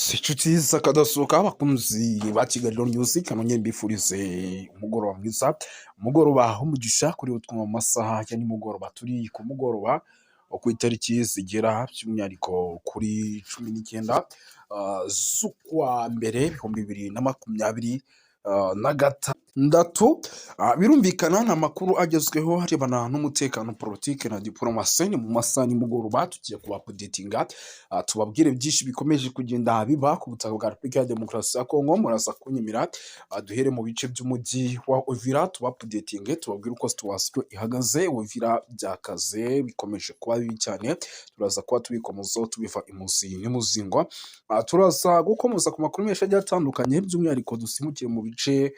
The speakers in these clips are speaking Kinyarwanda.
Yes, inshuti z'akadasohoka abakunzi ba Kigali News kanonye mbifurize umugoroba mwiza, umugoroba w'umugisha kuri utwo mu masaha ya nimugoroba, turi ku mugoroba wo ku itariki zigera by'umwihariko kuri 19 z'ukwa mbere 2026. Birumvikana ni amakuru agezweho arebana n'umutekano, politike na diplomasi. Ni mu masaha nimugoroba tugiye kubapodetinga, tubabwire byinshi bikomeje kugenda biba ku butaka bwa Repubulika ya Demokarasi ya Kongo. Muraza kunyemera duhere mu bice by'umujyi wa Uvira tubapodetinge, tubabwire uko situation ihagaze. Uvira byakaze bikomeje kuba bibi cyane, turaza kuba tubikomozaho tubiva imuzi n'umuzingo. Turaza gukomoza ku makuru menshi agiye atandukanye, by'umwihariko dusimukiye mu bice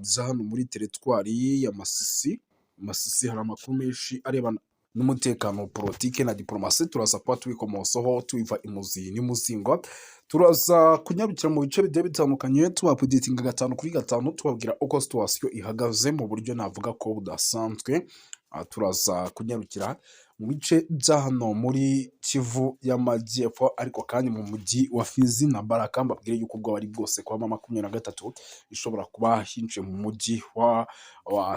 bya hano muri teritwari ya Masisi. Masisi hari amakuru menshi arebana n'umutekano, politike na diplomasi, turaza kuba tubikomozaho tubiva imuzi n'umuzingo. Turaza kunyarukira mu bice bigiye bitandukanye tubapodetinga 5 kuri 5, tubabwira uko situation ihagaze mu buryo navuga ko budasanzwe. Turaza kunyarukira mu bice bya hano muri Kivu y'Amajyepfo, ariko kandi mu mujyi wa Fizi na Baraka. Mbabwire yuko ubwo bari bwose kwa 23 ishobora kuba hinje mu mujyi wa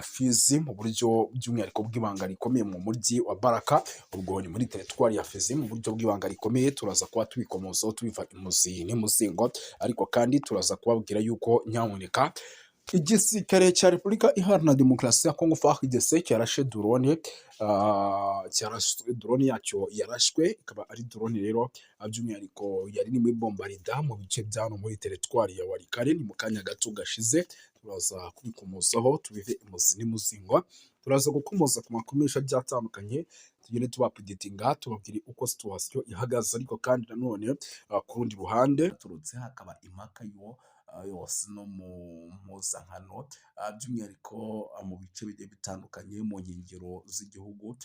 Fizi mu buryo by'umwihariko bw'ibanga rikomeye. Mu mujyi wa Baraka ubwo ni muri teritwari ya Fizi mu buryo bw'ibanga rikomeye, turaza kuba tubikomozaho tubiva imuzi n'umuzingo. Ariko kandi turaza kubabwira yuko nyamuneka igisirikare cya Repubulika Iharanira Demokarasi ya Kongo FARDC cyarashe drone, drone yacyo yarashwe, ikaba ari drone rero by'umwihariko yari irimo ibombarida mu bice byano muri teritwari ya Warikare. Ni mu kanya gato gashize, turaza kubikomozaho tubive imuzi n'umuzingo. Turaza gukomoza ku makuru menshi agiye atandukanye, tugende tubapodetinga tubabwire uko situation ihagaze. Ariko kandi nanone ku rundi ruhande turutse hakaba impaka yose no mu mpuzankano, by'umwihariko mu bice bigiye bitandukanye mu nkengero z'igihugu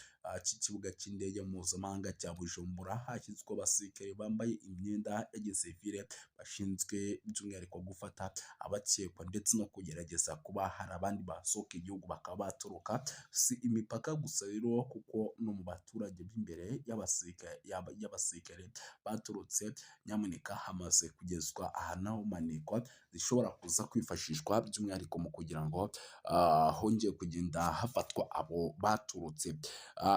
cy'ikibuga cy'indege mpuzamahanga cya Bujumbura. Hashyizwe abasirikare bambaye imyenda ya gisivile bashinzwe by'umwihariko gufata abakekwa ndetse no kugerageza kuba hari abandi basohoka igihugu bakaba baturuka si imipaka gusa rero, kuko no mu baturage b'imbere y'abasirikare baturutse. Nyamuneka hamaze kugezwa ahanaho maneko zishobora kuza kwifashishwa by'umwihariko mu kugira ngo hongeye kugenda hafatwa abo baturutse.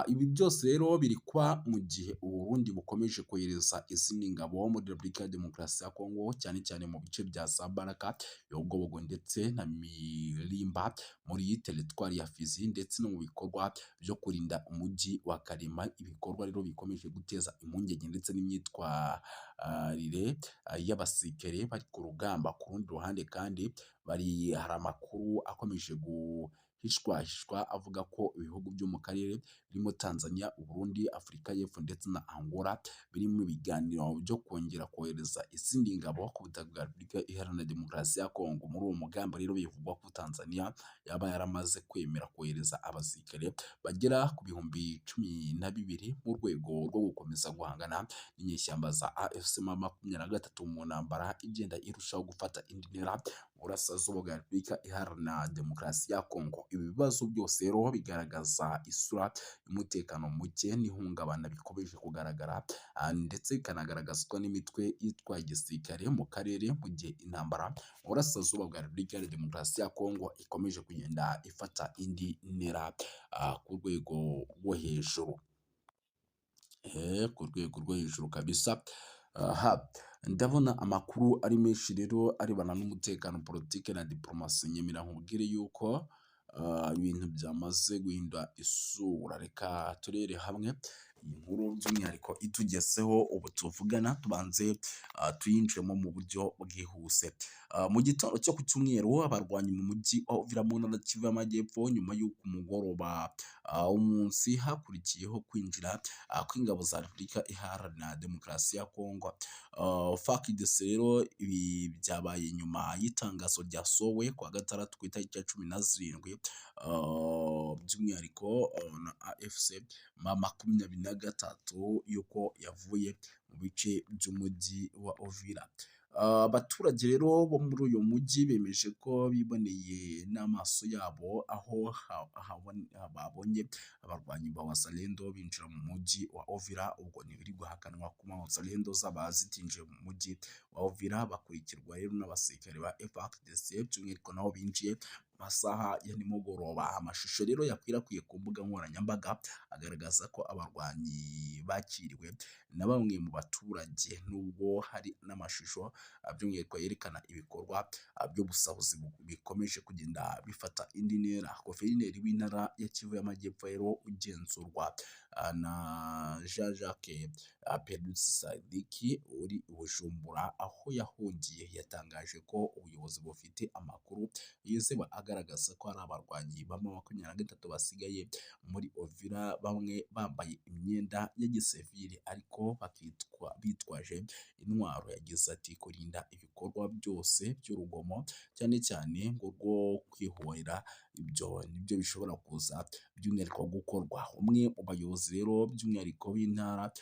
Ibi byose rero biri kuba mu gihe Uburundi bukomeje kohereza izindi ngabo muri Repubulika ya Demokarasi ya Kongo, cyane cyane mu bice bya za Baraka, Yogobogo ndetse na Mirimba muri teritwari ya Fizi, ndetse no mu bikorwa byo kurinda umujyi wa Karema. Ibikorwa rero bikomeje guteza impungenge ndetse n'imyitwarire y'abasirikare bari ku rugamba. Ku rundi ruhande kandi hari amakuru akomeje guhishwahishwa avuga ko ibihugu byo mu karere birimo Tanzania, Uburundi, Afurika y'Epfo ndetse na Angola biri mu biganiro byo kongera kohereza izindi ngabo ku butaka bwa Repubulika Iharanira Demokarasi ya Kongo. Muri uwo mugambi rero bivugwa ko Tanzania yaba yaramaze kwemera kohereza abasirikare bagera ku bihumbi 12 mu rwego rwo gukomeza guhangana n'inyeshyamba za AFC M23 mu ntambara igenda irushaho gufata indi ntera mu burasirazuba bwa Repubulika Iharanira Demokarasi ya Kongo. Ibi bibazo byose rero bigaragaza isura y'umutekano muke n'ihungabana bikomeje kugaragara, ndetse ikanagaragazwa n'imitwe yitwaye igisirikare mu karere, mu gihe intambara mu burasirazuba bwa Repubulika ya Demokarasi ya Kongo ikomeje kugenda ifata indi ntera ku rwego rwo hejuru, ku rwego rwo hejuru kabisa. Ndabona amakuru ari menshi rero arebana n'umutekano, politike na diplomasi. Nyemera nkubwire yuko ibintu byamaze guhindura isura. Reka turere hamwe iyi nkuru by'umwihariko itugezeho ubu tuvugana, tubanze tuyinjiremo mu buryo bwihuse. Mu gitondo cyo ku cyumweru abarwanyi mu mujyi wa Uvira mu ntara Kivu y'Amajyepfo, nyuma y'uko umugoroba w'umunsi hakurikiyeho kwinjira kw'ingabo za Repubulika Iharanira Demokarasi ya Kongo. FARDC rero ibi byabaye nyuma y'itangazo ryasohowe ku wa gatandatu ku itariki ya 17 by'umwihariko na AFC M23 yuko yavuye mu bice by'umujyi wa Uvira. Abaturage rero bo muri uyu mujyi bemeje ko biboneye n'amaso yabo aho babonye abarwanyi ba Wazalendo binjira mu mujyi wa Uvira. Ubwo ntibiri guhakanwa ko Wazalendo zaba zitinjiye mu mujyi wa Uvira, bakurikirwa rero n'abasirikare ba FARDC by'umwihariko nabo binjiye masaha ya nimugoroba. Amashusho rero yakwirakwiye ku mbuga nkoranyambaga agaragaza ko abarwanyi bakiriwe na bamwe mu baturage, nubwo hari n'amashusho by'umwihariko yerekana ibikorwa by'ubusahuzi bikomeje kugenda bifata indi ntera. Guverineri w'intara ya Kivu y'Amajyepfo rero ugenzurwa na Jean Jacques Perutz Sadiki uri i Bujumbura aho yahungiye, yatangaje ko ubuyobozi bufite amakuru yizewe agaragaza ko hari abarwanyi ba M23 basigaye muri Uvira, bamwe bambaye imyenda ya gisivili ariko bitwaje intwaro. Yagize ati kurinda ibikorwa byose by'urugomo cyane cyane ngo rwo kwihorera, ibyo nibyo bishobora kuza by'umwihariko gukorwa. Umwe mu bayobozi rero by'umwihariko w'intara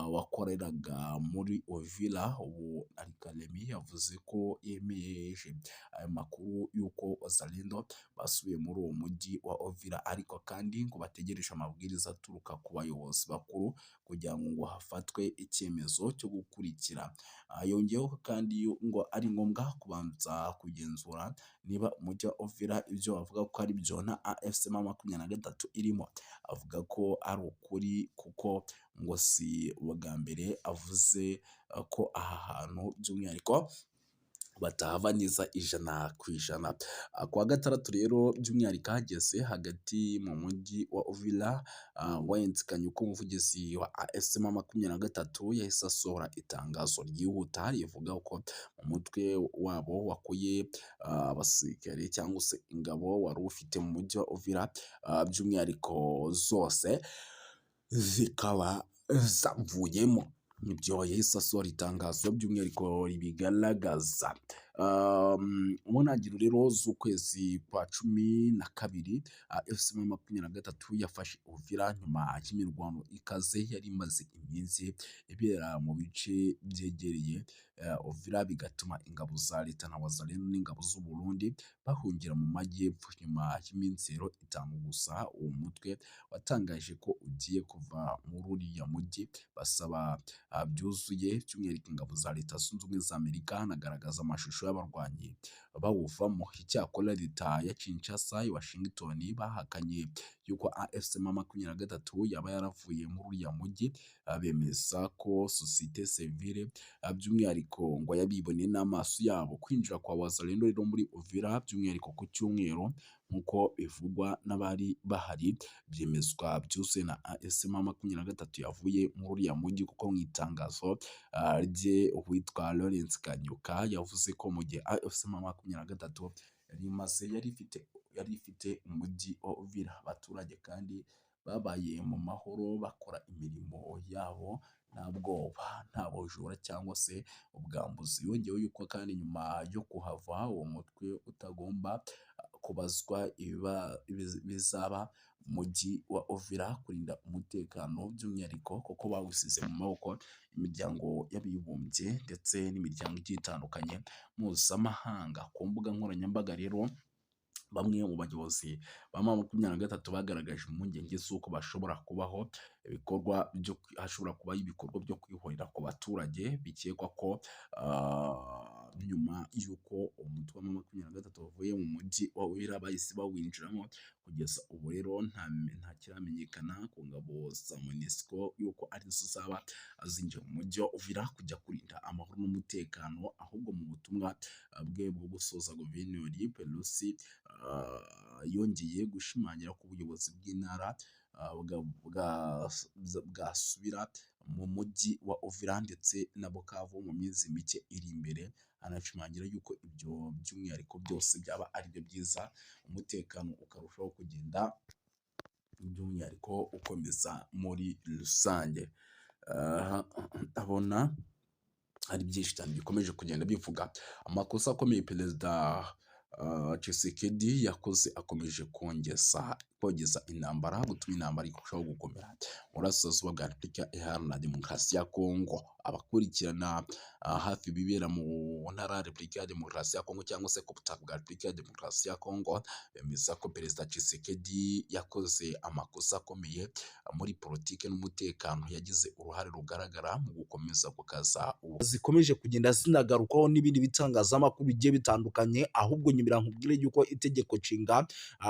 wakoreraga muri Uvira, ubu Arikaremi, yavuze ko yemeje aya makuru y'uko Wazalendo basubiye muri uwo mujyi wa Uvira, ariko kandi ngo bategereje amabwiriza aturuka ku bayobozi bakuru kugira ngo hafatwe icyemezo cyo gukurikira. Yongeyeho kandi ngo ari ngombwa kubanza kugenzura niba umujyi wa Uvira ibyo bavuga ko ari byo na AFC M23 irimo. Avuga ko ari ukuri kuko ngo si ubwa mbere avuze ko aha hantu by'umwihariko batahabaniza ijana ku ijana. Kuwa gatandatu rero by'umwihariko hageze hagati mu mujyi wa Uvira, wayenzikanye uko umuvugizi wa AFC M23 yahise asohora itangazo ryihuta rivuga ko umutwe wabo wakuye abasirikare cyangwa se ingabo wari ufite mu mujyi wa Uvira, by'umwihariko zose zikaba zavuyemo. Ibyo yahise asohora itangazo by'umwihariko ribigaragaza. Mu ntangiriro rero z'ukwezi kwa 12 AFC M23 yafashe Uvira nyuma y'imirwano ikaze yari imaze iminsi ibera mu bice byegereye Uvira, bigatuma ingabo za leta na Wazalendo n'ingabo z'u Burundi bahungira mu majyepfo. Nyuma y'iminsi rero 5 gusa, uwo mutwe watangaje ko ugiye kuva muri uriya mujyi, basaba byuzuye by'umwihariko ingabo za Leta Zunze Ubumwe za Amerika. Hanagaragaza amashusho y'abarwanyi bawuvamo. Icyakora leta ya Kinshasa i Washington bahakanye yuko AFC M23 yaba yaravuye muri uriya mujyi, bemeza ko societe civile by'umwihariko ngo yabiboneye n'amaso yabo. Kwinjira kwa Wazalendo rero muri Uvira by'umwihariko ku cyumweru nk'uko bivugwa n'abari bahari, byemezwa byuzuye na AFC M23 yavuye muri uriya mujyi, kuko mu itangazo rye uwitwa Lawrence Kanyuka yavuze ko mu gihe AFC M23 yari ifite umujyi wa Uvira, abaturage kandi babaye mu mahoro bakora imirimo yabo nta bwoba, nta bujura cyangwa se ubwambuzi. Yongeyeho yuko kandi nyuma yo kuhava uwo mutwe utagomba kubazwa bizaba mujyi wa Uvira, kurinda umutekano by'umwihariko kuko bawusize mu maboko imiryango y'abibumbye ndetse n'imiryango igiye itandukanye mpuzamahanga. Ku mbuga nkoranyambaga rero bamwe mu bayobozi ba M23 bagaragaje impungenge z'uko hashobora kubaho ibikorwa byo kwihorera ku baturage. Bikekwa ko nyuma y'uko umutwe wa M23 wavuye mu mujyi wa Uvira bahise bawinjiramo. Kugeza ubu rero nta kiramenyekana ku ngabo za MONUSCO yuko ari zo zaba zinjiye mu mujyi wa Uvira kujya kurinda amahoro n'umutekano, ahubwo mu butumwa bwe bwo gusoza, Guverineri Perutz yongeye gushimangira ko ubuyobozi bw'intara bwasubira mu mujyi wa Uvira ndetse na Bukavu mu minsi mike iri imbere. Anashimangira yuko ibyo by'umwihariko byose byaba ari byo byiza, umutekano ukarushaho kugenda by'umwihariko ukomeza muri rusange. Abona hari byinshi cyane bikomeje kugenda bivuga. Amakosa akomeye Perezida Tshisekedi yakoze akomeje kongeza kogeza intambara, gutuma intambara irushaho gukomera mu burasirazuba bwa Repubulika Iharanira Demokarasi ya Kongo. Abakurikirana hafi ibibera mu ntara ya Repubulika ya Demokarasi ya Kongo cyangwa se ku butaka bwa Repubulika ya Demokarasi ya Kongo, bemeza ko Perezida Tshisekedi yakoze amakosa akomeye muri politiki n'umutekano, yagize uruhare rugaragara mu gukomeza gukaza zikomeje kugenda zinagarukaho n'ibindi bitangazamakuru bigiye bitandukanye. Ahubwo nyibira nkubwire yuko itegeko nshinga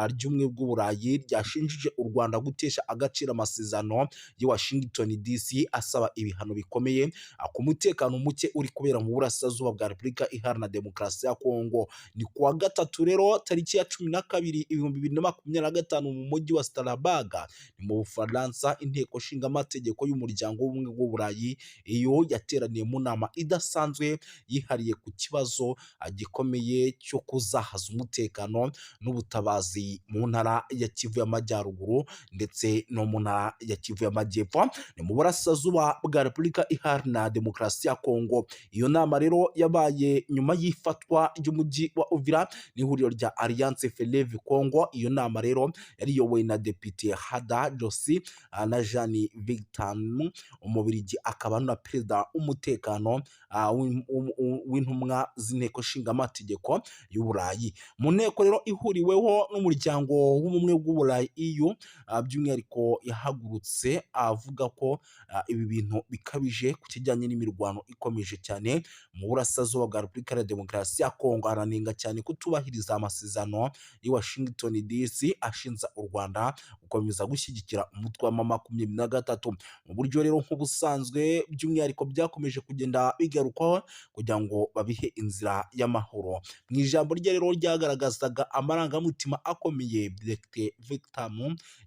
ry'ubumwe bw'Uburayi ryashinjije u Rwanda gutesha agaciro amasezerano y'i Washington DC asaba ibihano bikomeye ku mutekano muke uri kubera mu burasirazuba bwa Repubulika Iharanira Demokarasi ya Kongo. Ni kuwa gatatu rero tariki ya 12/2025 mu mujyi wa Strasbourg ni mu Bufaransa, inteko nshinga amategeko y'umuryango w'ubumwe bw'Uburayi iyo yateraniye mu nama idasanzwe yihariye ku kibazo gikomeye cyo kuzahaza umutekano n'ubutabazi mu ntara ya Kivu y'Amajyaruguru ndetse no mu ntara ya Kivu y'Amajyepfo, ni mu burasirazuba bwa Repubulika Iharanira Demokarasi ya Kongo. Iyo nama rero yabaye nyuma y'ifatwa ry'umujyi wa Uvira n'ihuriro rya Alliance Fleuve Congo. Iyo nama rero yari iyobowe na Depite Hada Josi na Jean Victor Umubirigi, akaba na perezida w'umutekano w'intumwa z'inteko nshinga amategeko y'Uburayi. Mu nteko rero ihuriweho n'umuryango w'ubumwe bw'Uburayi EU, by'umwihariko yahagurutse avuga ko ibi bintu bikabije ku kijyanye n'imirwano ikomeje cyane mu burasirazuba bwa Repubulika ya Demokarasi ya Kongo. Aranenga cyane kutubahiriza amasezerano y'i Washington DC ashinja u Rwanda gukomeza gushyigikira umutwe wa M23 mu buryo rero nk'ubusanzwe, by'umwihariko byakomeje kugenda bigarukwaho kugira ngo babihe inzira y'amahoro. Mu ijambo rye rero ryagaragazaga amarangamutima akomeye, Dr Victor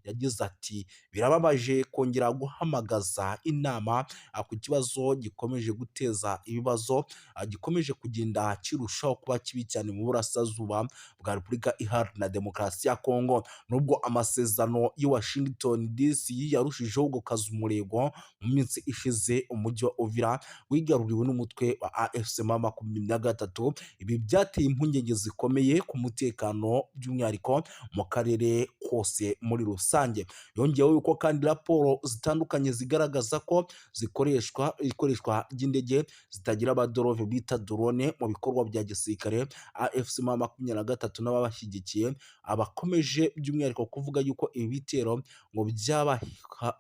yagize ati birababaje kongera guhamagaza inama ku kibazo gikomeje guteza ibibazo, gikomeje kugenda kirushaho kuba kibi cyane mu burasirazuba bwa Repubulika Iharanira Demokarasi ya Kongo. Nubwo amasezerano y'i Washington DC yarushijeho gukaza umurego mu minsi ishize, umujyi wa Uvira wigaruriwe n'umutwe wa AFC M23. Ibi byateye impungenge zikomeye ku mutekano, by'umwihariko mu karere kose muri rusange. Yongeyeho yuko kandi raporo zitandukanye zigaragaza ko ikoreshwa ry'indege zitagira abadorove bita drone mu bikorwa bya gisirikare. AFC M23 n'ababashyigikiye abakomeje by'umwihariko kuvuga yuko ibi bitero ngo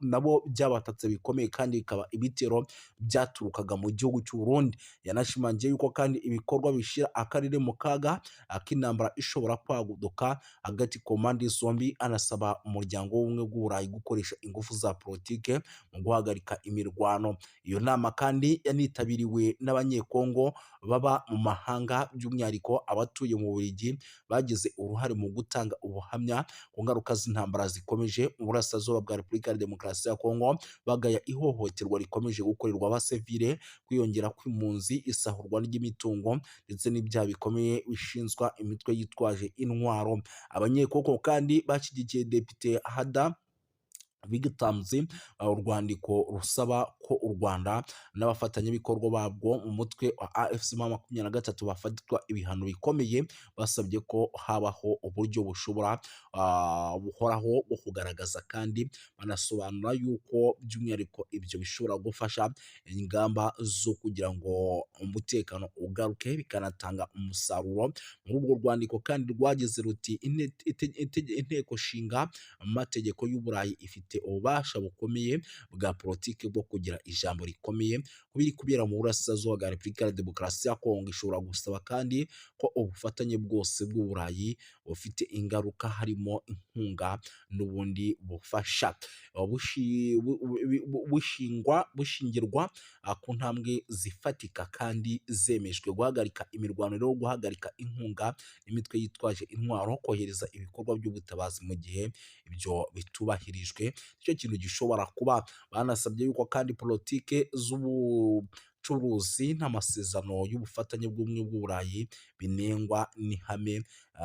nabo byabatatse bikomeye kandi bikaba ibitero byaturukaga mu gihugu cy'u Burundi. Yanashimangiye yuko kandi ibikorwa bishira akarere mu kaga ak'intambara ishobora kwaguduka hagati ku mpande zombi. Anasaba umuryango w'ubumwe bw'Uburayi gukoresha ingufu za politike mu guhagarika imirwano. Iyo nama kandi yanitabiriwe n'abanyekongo baba mu mahanga, by'umwihariko abatuye mu Bubiligi bagize uruhare mu gutanga ubuhamya ku ngaruka z'intambara zikomeje mu burasirazuba bwa Repubulika ya Demokarasi ya Kongo, bagaya ihohoterwa rikomeje gukorerwa abasivile, kwiyongera kw'impunzi, isahurwa ry'imitungo ndetse n'ibyaha bikomeye bishinzwa imitwe yitwaje intwaro. Abanyekongo kandi bashyigikiye Depite Hada bigatanze urwandiko rusaba ko u Rwanda n'abafatanyabikorwa babwo mu mutwe wa AFC M23 bafatwa ibihano bikomeye, basabye ko habaho uburyo bushobora buhoraho bwo kugaragaza kandi banasobanura yuko by'umwihariko ibyo bishobora gufasha ingamba zo kugira ngo umutekano ugaruke bikanatanga umusaruro. Muri urwo rwandiko kandi rwagize ruti inteko nshinga amategeko y'Uburayi ifite ububasha bukomeye bwa politiki bwo kugira ijambo rikomeye biri kubera mu burasirazuba bwa Repubulika ya Demokarasi ya Kongo. Ishobora gusaba kandi ko ubufatanye bwose bw'Uburayi bufite ingaruka, harimo inkunga n'ubundi bufasha, bushingirwa ku ntambwe zifatika kandi zemejwe: guhagarika imirwano no guhagarika inkunga n'imitwe yitwaje intwaro, kohereza ibikorwa by'ubutabazi mu gihe ibyo bitubahirijwe. Icyo kintu gishobora kuba. Banasabye yuko kandi politike z'ubucuruzi n'amasezerano y'ubufatanye bw'ubumwe bw'Uburayi binengwa n'ihame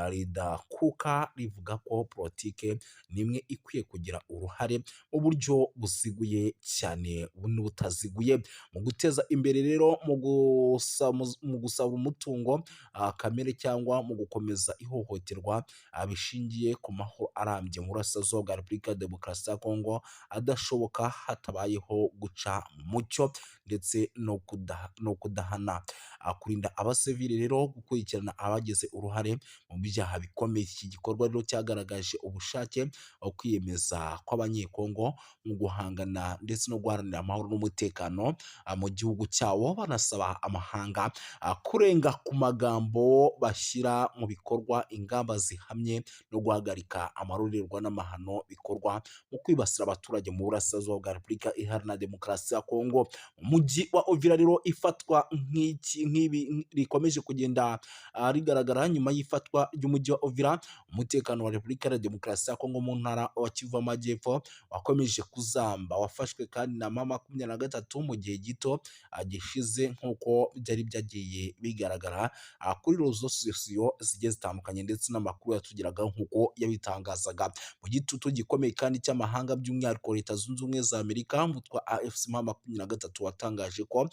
ridakuka rivuga ko politike nimwe ikwiye kugira uruhare mu buryo buziguye cyane n'ubutaziguye mu guteza imbere rero mu gusaba umutungo kamere cyangwa mu gukomeza ihohoterwa bishingiye ku mahoro arambye mu burasirazuba bwa Repubulika ya Demokarasi ya Kongo adashoboka hatabayeho guca mu mucyo ndetse no kudahana kurinda abasivili rero gukurikirana abagize uruhare mu byaha bikomeye. Iki gikorwa rero cyagaragaje ubushake bwo kwiyemeza kw'abanyekongo mu guhangana ndetse no guharanira amahoro n'umutekano mu gihugu cyabo, banasaba amahanga kurenga ku magambo bashyira mu bikorwa ingamba zihamye no guhagarika amarorerwa n'amahano bikorwa mu kwibasira abaturage mu burasirazuba bwa Repubulika Iharanira Demokarasi ya Kongo. Umujyi wa Uvira rero ifatwa nk'ibi rikomeje kugenda rigaragara nyuma y'ifatwa ry'umujyi wa Uvira. Umutekano wa Repubulika ya Demokarasi ya Kongo mu ntara wa Kivu Amajyepfo wakomeje kuzamba, wafashwe kandi na M23 mu gihe gito gishize nk'uko byari byagiye bigaragara kuri rezo sosiyo zigiye zitandukanye ndetse n'amakuru yatugeraga nk'uko yabitangazaga. Mu gitutu gikomeye kandi cy'amahanga by'umwihariko Leta Zunze Ubumwe za Amerika, umutwe wa AFC M23 watangaje ko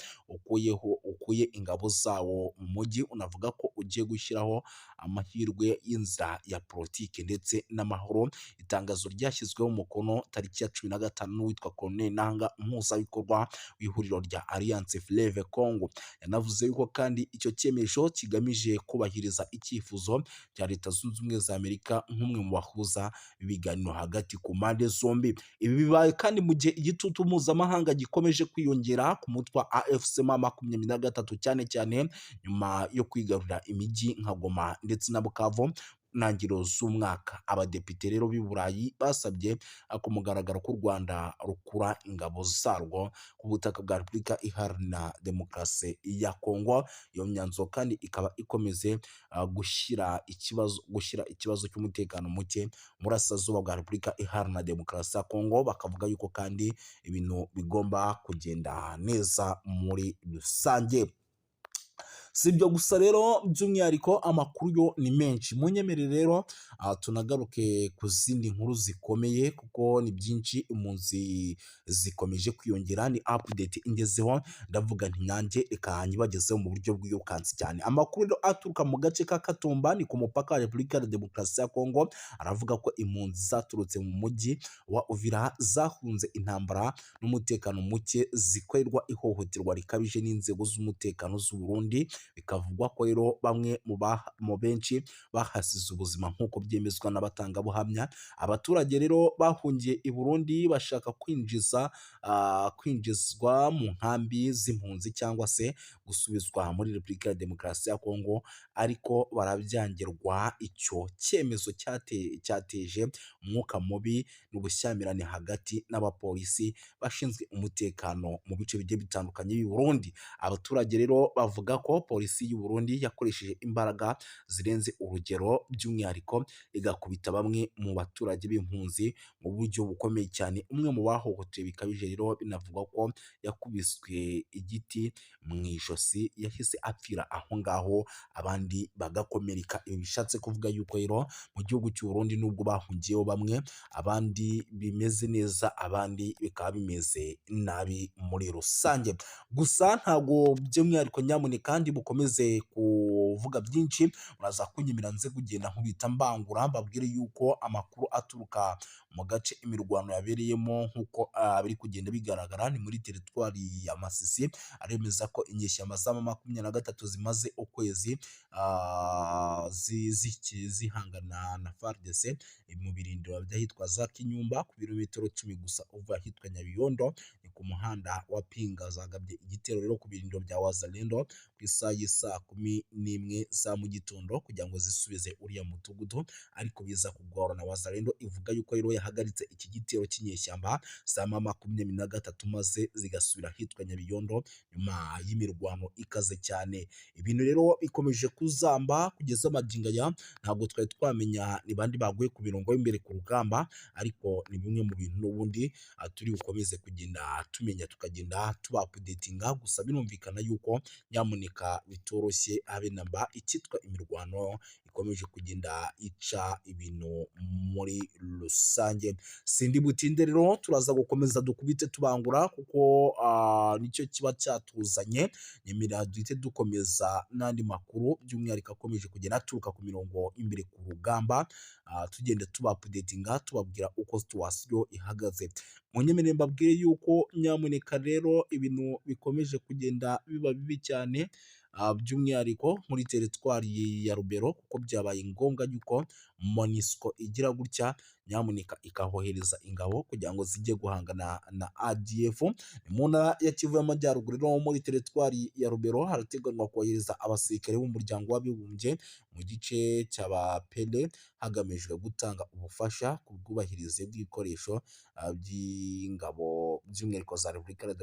ukuye ingabo zawo mu mujyi, unavuga ko ugiye gushyiraho amahirwe y'inzira ya politike ndetse n'amahoro. Itangazo ryashyizweho umukono tariki ya 15 n'uwitwa Colonel Nanga, umuhuzabikorwa w'ihuriro rya Alliance Fleuve Congo. Yanavuze yuko kandi icyo cyemezo kigamije kubahiriza icyifuzo cya Leta Zunze Ubumwe za Amerika nk'umwe mu bahuza ibiganiro hagati ku mpande zombi. Ibi bibaye kandi mu gihe igitutu mpuzamahanga gikomeje kwiyongera ku mutwe wa AFC M23 cyane cyane nyuma yo kwigarurira imijyi nka Goma ndetse na Bukavu ntangiriro z'umwaka. Abadepite rero b'i Burayi basabye ku mugaragaro ko u Rwanda rukura ingabo zarwo ku butaka bwa Repubulika Iharanira Demokarasi ya Kongo. Iyo myanzuro kandi ikaba ikomeze gushyira ikibazo cy'umutekano muke mu burasirazuba bwa Repubulika Iharanira Demokarasi ya Kongo. Bakavuga yuko kandi ibintu bigomba kugenda neza muri rusange. Si ibyo gusa rero, by'umwihariko amakuru yo ni menshi. Munyemerere rero tunagaruke ku zindi nkuru zikomeye kuko ni byinshi, impunzi zikomeje kwiyongera. Ni update ingezeho, ndavuga nti nanjye reka nyibagezeho mu buryo bw'iyokansi cyane. Amakuru rero aturuka mu gace ka Katumba ni ku mupaka wa Repubulika ya Demokarasi ya Kongo, aravuga ko impunzi zaturutse mu mujyi wa Uvira zahunze intambara n'umutekano muke zikorerwa ihohoterwa rikabije n'inzego z'umutekano z'u Burundi. Bikavugwa ko rero bamwe mu benshi bahasize ubuzima nk'uko byemezwa n'abatangabuhamya. Abaturage rero bahungiye i Burundi bashaka kwinjizwa mu nkambi z'impunzi cyangwa se gusubizwa muri Repubulika ya Demokarasi ya Kongo, ariko barabyangirwa. Icyo cyemezo cyateje umwuka mubi n'ubushyamirane hagati n'abapolisi bashinzwe umutekano mu bice bigiye bitandukanye b'i Burundi. Abaturage rero bavuga ko polisi y'u Burundi yakoresheje imbaraga zirenze urugero, by'umwihariko igakubita bamwe mu baturage b'impunzi mu buryo bukomeye cyane. Umwe mu bahohotewe bikabije rero binavugwa ko yakubiswe igiti mu ijosi, yahise apfira aho ngaho, abandi bagakomereka. Ibi bishatse kuvuga yuko rero mu gihugu cy'u Burundi nubwo bahungiyeho bamwe, abandi bimeze neza, abandi bikaba bimeze nabi muri rusange. Gusa ntabwo by'umwihariko nyamuneka kandi bukomeze kuvuga byinshi, muraza kunyemera nze kugenda nkubita mbangura mbabwire yuko amakuru aturuka mu gace imirwano yabereyemo nk'uko biri kugenda bigaragara ni muri teritwari ya Masisi, aremeza ko inyeshyamba za M23 zimaze ukwezi zihangana na FARDC mu birindiro by'ahitwa za Kinyumba ku birometero 10 gusa uva ahitwa Nyabiyondo, ni ku muhanda wa Pinga. Zagabye igitero rero ku birindiro bya Wazalendo ku isaha y'isa 11 za mu gitondo kugira ngo zisubize uriya mudugudu, ariko biza kugorana. Wazalendo ivuga yuko rero yahagaritse iki gitero cy'inyeshyamba za M23 maze zigasubira ahitwa Nyabiyondo nyuma y'imirwano ikaze cyane. Ibintu rero bikomeje kuzamba kugeza magingo aya, ntabwo twari twamenya ni bandi baguye ku mirongo y'imbere ku rugamba, ariko ni bimwe mu bintu n'ubundi turi bukomeze kugenda tumenya tukagenda tuba updatinga. Gusa birumvikana yuko nyamuneka bitoroshye habe namba, icyitwa imirwano ikomeje kugenda ica ibintu muri rusange. Sindi butinde rero turaza gukomeza dukubite tubangura kuko nicyo kiba cyatuzanye, nyemera duhite dukomeza n'andi makuru by'umwihariko akomeje kugenda aturuka ku mirongo imbere ku rugamba, tugenda tuba updatinga tubabwira uko situwasiyo ihagaze. Munyemerere mbabwire yuko nyamuneka rero ibintu bikomeje kugenda biba bibi cyane, by'umwihariko muri teritwari ya Rubero kuko byabaye ngombwa yuko MONUSCO igira gutya nyamuneka ikahohereza ingabo kugira ngo zijye guhangana na ADF. Mu ntara ya Kivu y'Amajyaruguru no muri teritwari ya Rubero harateganywa kohereza abasirikare b'umuryango w'abibumbye mu gice cy'abapele hagamijwe gutanga ubufasha ku bwubahirize bw'ibikoresho by'ingabo by'umwihariko za Repubulika ya